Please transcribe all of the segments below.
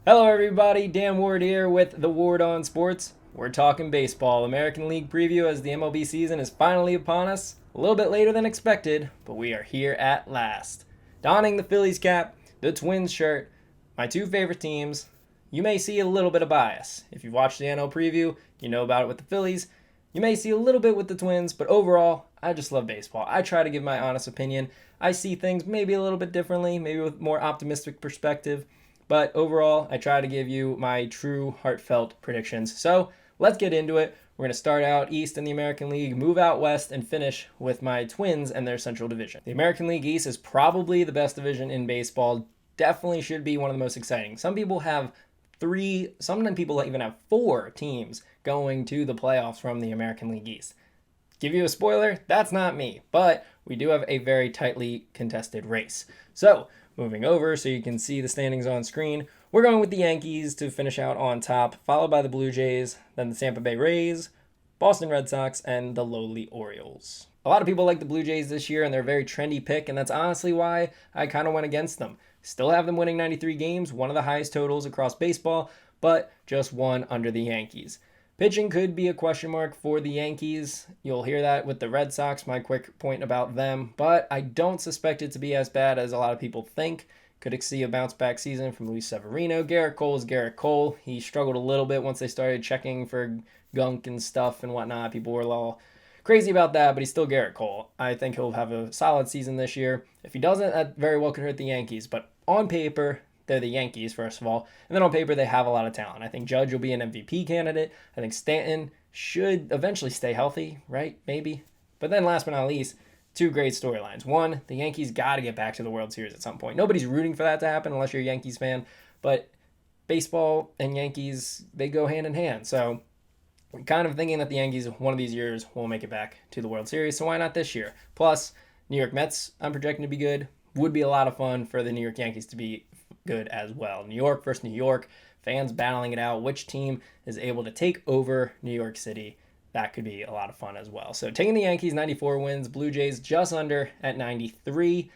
Hello, everybody. Dan Ward here with the Ward on Sports. We're talking baseball. American League preview as the MLB season is finally upon us. A little bit later than expected, but we are here at last. Donning the Phillies cap, the Twins shirt, my two favorite teams. You may see a little bit of bias. If you've watched the NL preview, you know about it with the Phillies. You may see a little bit with the Twins, but overall, I just love baseball. I try to give my honest opinion. I see things maybe a little bit differently, maybe with more optimistic perspective. But overall, I try to give you my true heartfelt predictions. So let's get into it. We're going to start out East in the American League, move out West, and finish with my Twins and their Central Division. The American League East is probably the best division in baseball. Definitely should be one of the most exciting. Some people have three, sometimes people even have four teams going to the playoffs from the American League East. Give you a spoiler, that's not me, but we do have a very tightly contested race. So, moving over so you can see the standings on screen, we're going with the Yankees to finish out on top, followed by the Blue Jays, then the Tampa Bay Rays, Boston Red Sox, and the lowly Orioles. A lot of people like the Blue Jays this year, and they're a very trendy pick, and that's honestly why I kind of went against them. Still have them winning 93 games, one of the highest totals across baseball, but just one under the Yankees. Pitching could be a question mark for the Yankees. You'll hear that with the Red Sox, my quick point about them. But I don't suspect it to be as bad as a lot of people think. Could see a bounce back season from Luis Severino. Garrett Cole is Garrett Cole. He struggled a little bit once they started checking for gunk and stuff and whatnot. People were all crazy about that, but he's still Garrett Cole. I think he'll have a solid season this year. If he doesn't, that very well could hurt the Yankees. But on paper, they're the Yankees, first of all. And then on paper, they have a lot of talent. I think Judge will be an MVP candidate. I think Stanton should eventually stay healthy, right? Maybe. But then last but not least, two great storylines. One, the Yankees got to get back to the World Series at some point. Nobody's rooting for that to happen unless you're a Yankees fan. But baseball and Yankees, they go hand in hand. So I'm kind of thinking that the Yankees, one of these years, will make it back to the World Series. So why not this year? Plus, New York Mets, I'm projecting to be good. Would be a lot of fun for the New York Yankees to be good as well. New York versus New York, fans battling it out. Which team is able to take over New York City? That could be a lot of fun as well. So taking the Yankees, 94 wins. Blue Jays just under at 93.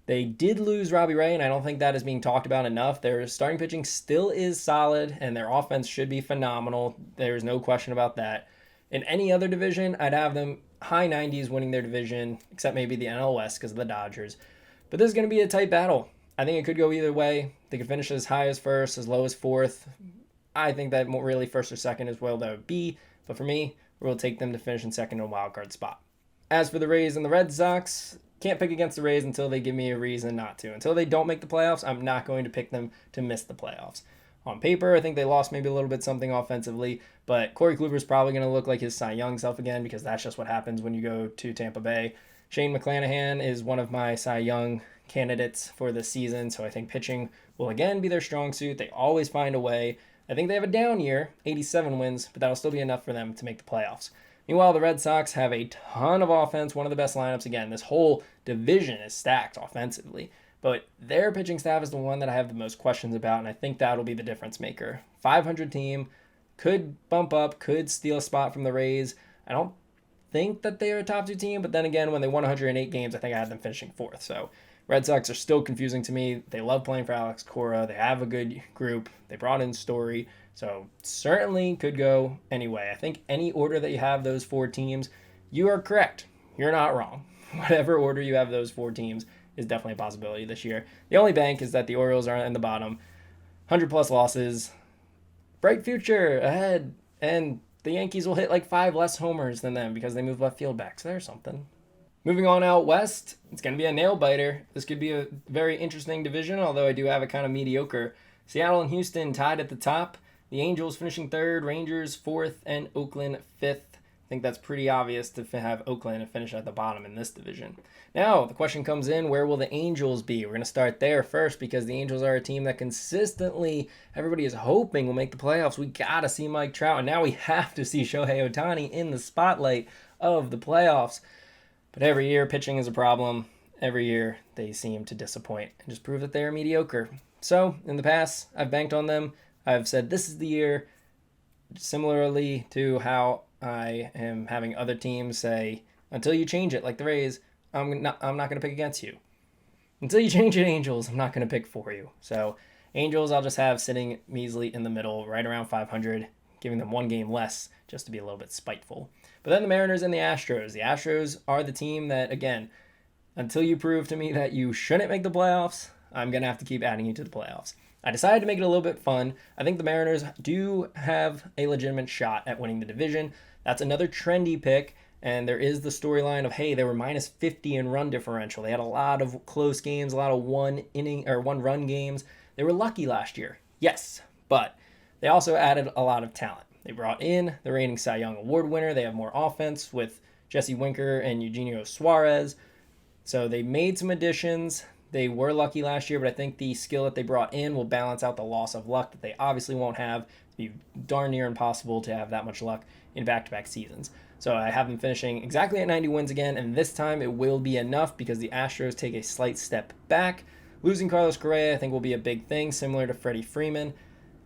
They did lose Robbie Ray, and I don't think that is being talked about enough. Their starting pitching still is solid, and their offense should be phenomenal. There's no question about that. In any other division, I'd have them high 90s winning their division, except maybe the NL West because of the Dodgers. But this is going to be a tight battle. I think it could go either way. They could finish as high as first, as low as fourth. I think that really first or second is where that would be. But for me, we'll take them to finish in second in a wild card spot. As for the Rays and the Red Sox, can't pick against the Rays until they give me a reason not to. Until they don't make the playoffs, I'm not going to pick them to miss the playoffs. On paper, I think they lost maybe a little bit something offensively, but Corey Kluber is probably going to look like his Cy Young self again because that's just what happens when you go to Tampa Bay. Shane McClanahan is one of my Cy Young candidates for this season, so I think pitching will again be their strong suit. They always find a way. I think they have a down year, 87 wins, but that'll still be enough for them to make the playoffs. Meanwhile, the Red Sox have a ton of offense, one of the best lineups. Again, this whole division is stacked offensively, but their pitching staff is the one that I have the most questions about, and I think that'll be the difference maker. 500 team, could bump up, could steal a spot from the Rays. I don't think that they are a top two team, but then again, when they won 108 games, I think I had them finishing fourth, so Red Sox are still confusing to me. They love playing for Alex Cora. They have a good group. They brought in Story. So certainly could go anyway. I think any order that you have those four teams, you are correct. You're not wrong. Whatever order you have those four teams is definitely a possibility this year. The only bank is that the Orioles are in the bottom. 100-plus losses. Bright future ahead. And the Yankees will hit like 5 less homers than them because they move left field back. So there's something. Moving on out west, it's going to be a nail-biter. This could be a very interesting division, although I do have it kind of mediocre. Seattle and Houston tied at the top. The Angels finishing third, Rangers fourth, and Oakland fifth. I think that's pretty obvious to have Oakland finish at the bottom in this division. Now, the question comes in, where will the Angels be? We're going to start there first because the Angels are a team that consistently, everybody is hoping will make the playoffs. We got to see Mike Trout, and now we have to see Shohei Ohtani in the spotlight of the playoffs. But every year, pitching is a problem. Every year, they seem to disappoint and just prove that they are mediocre. So, in the past, I've banked on them. I've said this is the year, similarly to how I am having other teams say, until you change it, like the Rays, I'm not going to pick against you. Until you change it, Angels, I'm not going to pick for you. So, Angels, I'll just have sitting measly in the middle, right around 500, giving them one game less just to be a little bit spiteful. But then the Mariners and the Astros. The Astros are the team that, again, until you prove to me that you shouldn't make the playoffs, I'm going to have to keep adding you to the playoffs. I decided to make it a little bit fun. I think the Mariners do have a legitimate shot at winning the division. That's another trendy pick. And there is the storyline of, hey, they were minus 50 in run differential. They had a lot of close games, a lot of one run games. They were lucky last year. Yes, but they also added a lot of talent. They brought in the reigning Cy Young Award winner. They have more offense with Jesse Winker and Eugenio Suarez. So they made some additions. They were lucky last year, but I think the skill that they brought in will balance out the loss of luck that they obviously won't have. It'd be darn near impossible to have that much luck in back-to-back seasons. So I have them finishing exactly at 90 wins again, and this time it will be enough because the Astros take a slight step back. Losing Carlos Correa, I think, will be a big thing, similar to Freddie Freeman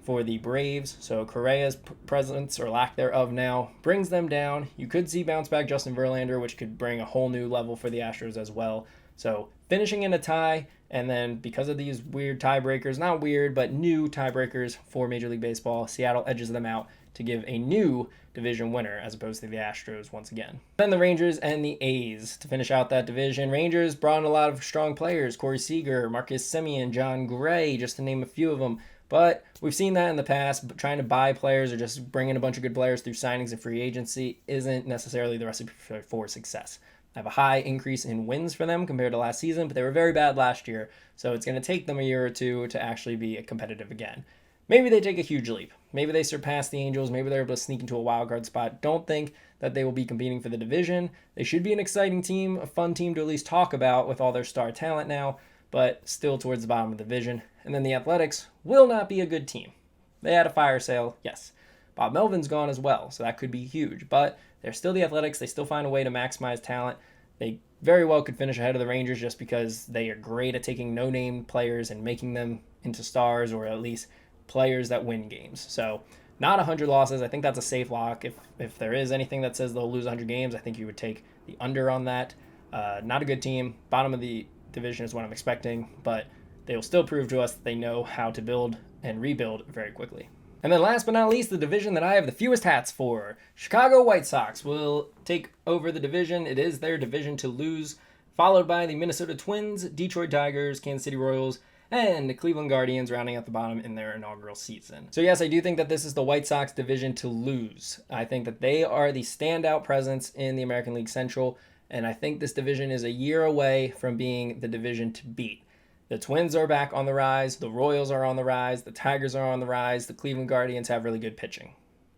for the Braves. So Correa's presence, or lack thereof now, brings them down. You could see bounce back Justin Verlander, which could bring a whole new level for the Astros as well. So finishing in a tie, and then because of these weird tiebreakers, not weird, but new tiebreakers for Major League Baseball, Seattle edges them out to give a new division winner as opposed to the Astros once again. Then the Rangers and the A's to finish out that division. Rangers brought in a lot of strong players, Corey Seager, Marcus Semien, John Gray, just to name a few of them. But we've seen that in the past, but trying to buy players or just bring in a bunch of good players through signings and free agency isn't necessarily the recipe for success. I have a high increase in wins for them compared to last season, but they were very bad last year, so it's going to take them a year or two to actually be competitive again. Maybe they take a huge leap. Maybe they surpass the Angels. Maybe they're able to sneak into a wild card spot. Don't think that they will be competing for the division. They should be an exciting team, a fun team to at least talk about with all their star talent now, but still towards the bottom of the division. And then the Athletics will not be a good team. They had a fire sale, yes. Bob Melvin's gone as well, so that could be huge. But they're still the Athletics. They still find a way to maximize talent. They very well could finish ahead of the Rangers just because they are great at taking no-name players and making them into stars, or at least players that win games. So not 100 losses. I think that's a safe lock. If there is anything that says they'll lose 100 games, I think you would take the under on that. Not a good team. Bottom of the division is what I'm expecting, but they will still prove to us that they know how to build and rebuild very quickly. And then last but not least, the division that I have the fewest hats for. Chicago White Sox will take over the division. It is their division to lose, followed by the Minnesota Twins, Detroit Tigers, Kansas City Royals, and the Cleveland Guardians rounding out the bottom in their inaugural season. So yes, I do think that this is the White Sox division to lose. I think that they are the standout presence in the American League Central, and I think this division is a year away from being the division to beat. The Twins are back on the rise, the Royals are on the rise, the Tigers are on the rise, the Cleveland Guardians have really good pitching.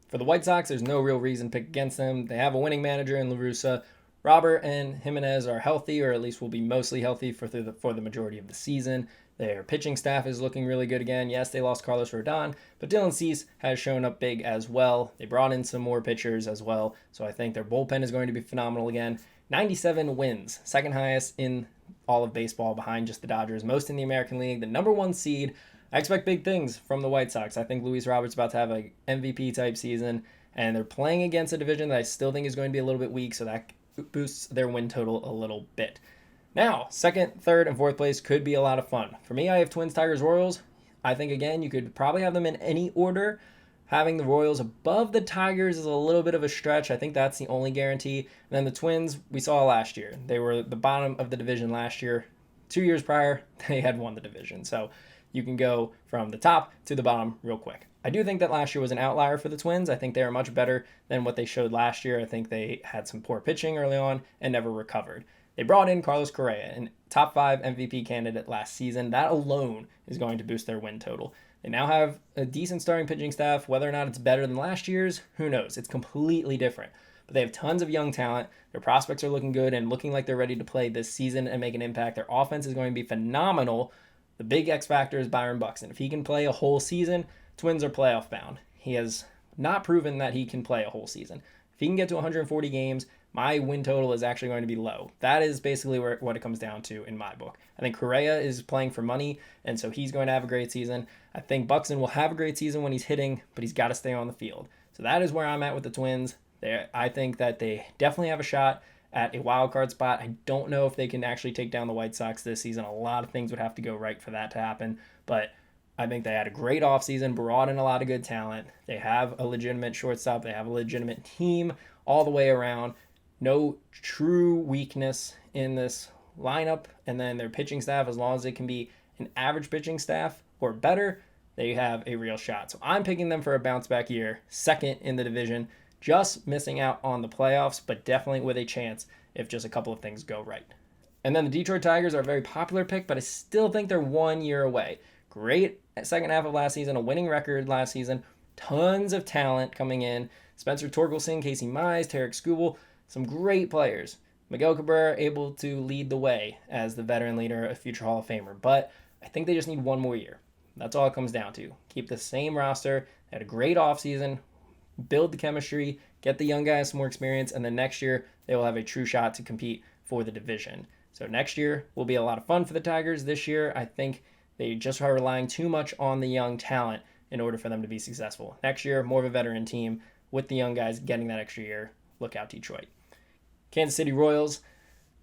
For the White Sox, there's no real reason to pick against them. They have a winning manager in La Russa. Robert and Jimenez are healthy, or at least will be mostly healthy for the majority of the season. Their pitching staff is looking really good again. Yes, they lost Carlos Rodon, but Dylan Cease has shown up big as well. They brought in some more pitchers as well, so I think their bullpen is going to be phenomenal again. 97 wins, second highest in all of baseball behind just the Dodgers, most in the American League, the number one seed. I expect big things from the White Sox. I think Luis Robert's about to have an MVP type season, and they're playing against a division that I still think is going to be a little bit weak, so that boosts their win total a little bit. Now, second, third, and fourth place could be a lot of fun. For me, I have Twins, Tigers, Royals. I think, again, you could probably have them in any order. Having the Royals above the Tigers is a little bit of a stretch. I think that's the only guarantee. And then the Twins, we saw last year. They were the bottom of the division last year. 2 years prior, they had won the division. So you can go from the top to the bottom real quick. I do think that last year was an outlier for the Twins. I think they are much better than what they showed last year. I think they had some poor pitching early on and never recovered. They brought in Carlos Correa, a top 5 MVP candidate last season. That alone is going to boost their win total. They now have a decent starting pitching staff. Whether or not it's better than last year's, who knows? It's completely different. But they have tons of young talent. Their prospects are looking good and looking like they're ready to play this season and make an impact. Their offense is going to be phenomenal. The big X factor is Byron Buxton. If he can play a whole season, Twins are playoff bound. He has not proven that he can play a whole season. If he can get to 140 games, my win total is actually going to be low. That is basically what it comes down to in my book. I think Correa is playing for money, and so he's going to have a great season. I think Buxton will have a great season when he's hitting, but he's got to stay on the field. So that is where I'm at with the Twins. I think that they definitely have a shot at a wild card spot. I don't know if they can actually take down the White Sox this season. A lot of things would have to go right for that to happen, but I think they had a great offseason, brought in a lot of good talent. They have a legitimate shortstop. They have a legitimate team all the way around. No true weakness in this lineup. And then their pitching staff, as long as they can be an average pitching staff or better, they have a real shot. So I'm picking them for a bounce back year, second in the division, just missing out on the playoffs, but definitely with a chance if just a couple of things go right. And then the Detroit Tigers are a very popular pick, but I still think they're 1 year away. Great second half of last season, a winning record last season, tons of talent coming in. Spencer Torkelson, Casey Mize, Tarek Skubal, some great players. Miguel Cabrera able to lead the way as the veteran leader, a future Hall of Famer. But I think they just need 1 more year. That's all it comes down to. Keep the same roster. They had a great offseason, build the chemistry, get the young guys some more experience, and then next year they will have a true shot to compete for the division. So next year will be a lot of fun for the Tigers. This year, I think they just are relying too much on the young talent in order for them to be successful. Next year, more of a veteran team with the young guys getting that extra year. Look out, Detroit. Kansas City Royals.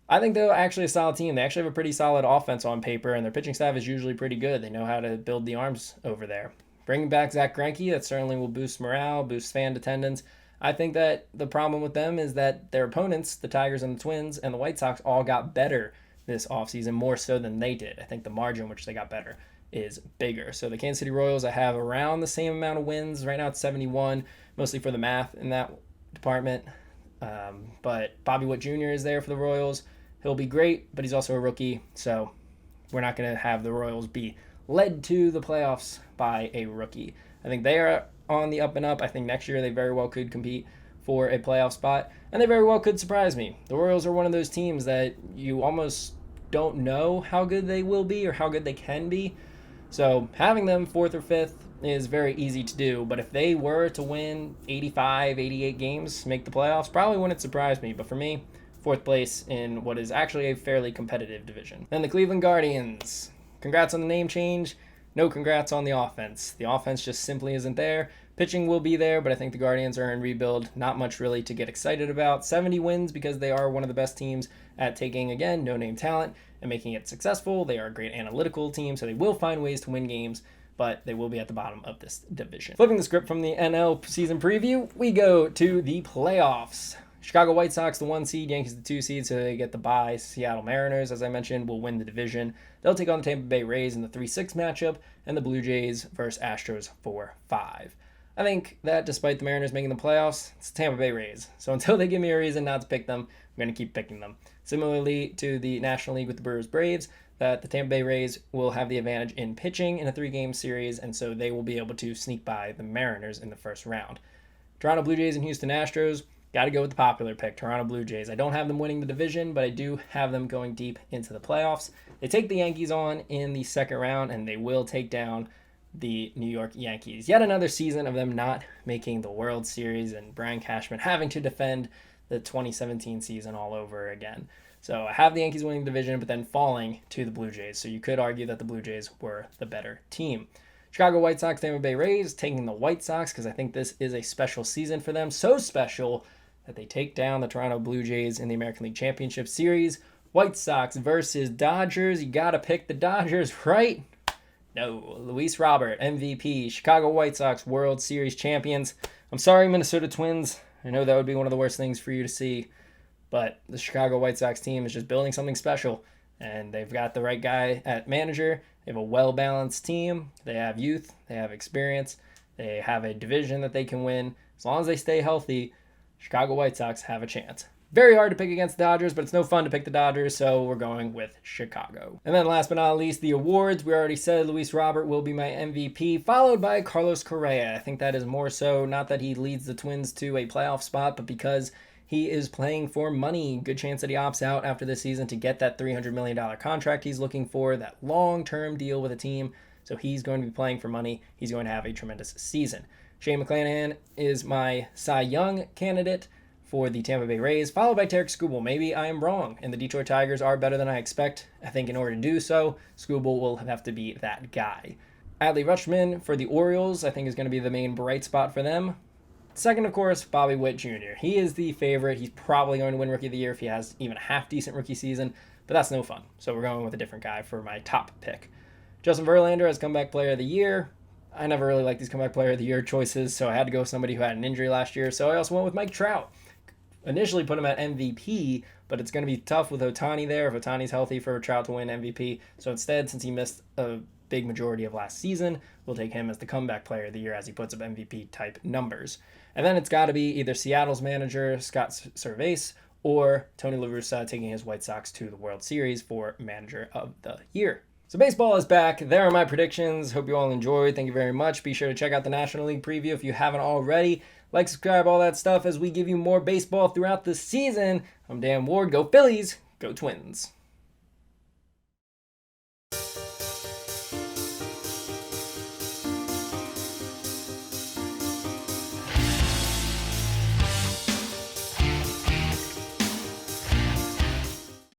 I think they're actually a solid team. They actually have a pretty solid offense on paper, and their pitching staff is usually pretty good. They know how to build the arms over there. Bringing back Zach Greinke, that certainly will boost morale, boost fan attendance. I think that the problem with them is that their opponents, the Tigers and the Twins and the White Sox, all got better this offseason, more so than they did. I think the margin which they got better is bigger. So the Kansas City Royals, I have around the same amount of wins. Right now it's 71, mostly for the math in that department. But Bobby Witt Jr. is there for the Royals. He'll be great, but he's also a rookie, so we're not going to have the Royals be led to the playoffs by a rookie. I think they are on the up and up. I think next year they very well could compete for a playoff spot, and they very well could surprise me. The Royals are one of those teams that you almost don't know how good they will be or how good they can be. So having them 4th or 5th is very easy to do, but if they were to win 85, 88 games, make the playoffs, probably wouldn't surprise me. But for me, 4th place in what is actually a fairly competitive division. Then the Cleveland Guardians. Congrats on the name change. No congrats on the offense. The offense just simply isn't there. Pitching will be there, but I think the Guardians are in rebuild. Not much really to get excited about. 70 wins because they are one of the best teams at taking, again, no-name talent and making it successful. They are a great analytical team, so they will find ways to win games, but they will be at the bottom of this division. Flipping the script from the NL season preview, we go to the playoffs. Chicago White Sox, the 1 seed, Yankees, the 2 seed, so they get the bye. Seattle Mariners, as I mentioned, will win the division. They'll take on the Tampa Bay Rays in the 3-6 matchup, and the Blue Jays versus Astros 4-5. I think that despite the Mariners making the playoffs, it's the Tampa Bay Rays. So until they give me a reason not to pick them, I'm going to keep picking them. Similarly to the National League with the Brewers Braves, that the Tampa Bay Rays will have the advantage in pitching in a 3-game series, and so they will be able to sneak by the Mariners in the first round. Toronto Blue Jays and Houston Astros, got to go with the popular pick, Toronto Blue Jays. I don't have them winning the division, but I do have them going deep into the playoffs. They take the Yankees on in the second round, and they will take down the New York Yankees. Yet another season of them not making the World Series and Brian Cashman having to defend the 2017 season all over again. So I have the Yankees winning the division, but then falling to the Blue Jays. So you could argue that the Blue Jays were the better team. Chicago White Sox, Tampa Bay Rays, taking the White Sox because I think this is a special season for them. So special that they take down the Toronto Blue Jays in the American League Championship Series. White Sox versus Dodgers. You got to pick the Dodgers, right? No. Luis Robert, MVP, Chicago White Sox World Series champions. I'm sorry, Minnesota Twins. I know that would be one of the worst things for you to see, but the Chicago White Sox team is just building something special, and they've got the right guy at manager. They have a well-balanced team. They have youth. They have experience. They have a division that they can win. As long as they stay healthy, Chicago White Sox have a chance. Very hard to pick against the Dodgers, but it's no fun to pick the Dodgers, so we're going with Chicago. And then last but not least, the awards. We already said Luis Robert will be my MVP, followed by Carlos Correa. I think that is more so not that he leads the Twins to a playoff spot, but because he is playing for money. Good chance that he opts out after this season to get that $300 million contract he's looking for, that long-term deal with a team. So he's going to be playing for money. He's going to have a tremendous season. Shane McClanahan is my Cy Young candidate for the Tampa Bay Rays, followed by Tarek Skubal. Maybe I am wrong, and the Detroit Tigers are better than I expect. I think in order to do so, Skubal will have to be that guy. Adley Rutschman for the Orioles, I think is going to be the main bright spot for them. Second, of course, Bobby Witt Jr. He is the favorite. He's probably going to win Rookie of the Year if he has even a half-decent rookie season, but that's no fun. So we're going with a different guy for my top pick. Justin Verlander as comeback player of the year. I never really liked these comeback player of the year choices, so I had to go with somebody who had an injury last year. So I also went with Mike Trout. Initially put him at MVP, but it's going to be tough with Ohtani there if Ohtani's healthy for Trout to win MVP. So instead, since he missed a big majority of last season, we'll take him as the comeback player of the year as he puts up MVP type numbers. And then it's got to be either Seattle's manager, Scott Servais, or Tony La Russa taking his White Sox to the World Series for manager of the year. So baseball is back. There are my predictions. Hope you all enjoyed. Thank you very much. Be sure to check out the National League preview if you haven't already. Like, subscribe, all that stuff as we give you more baseball throughout the season. I'm Dan Ward. Go Phillies. Go Twins.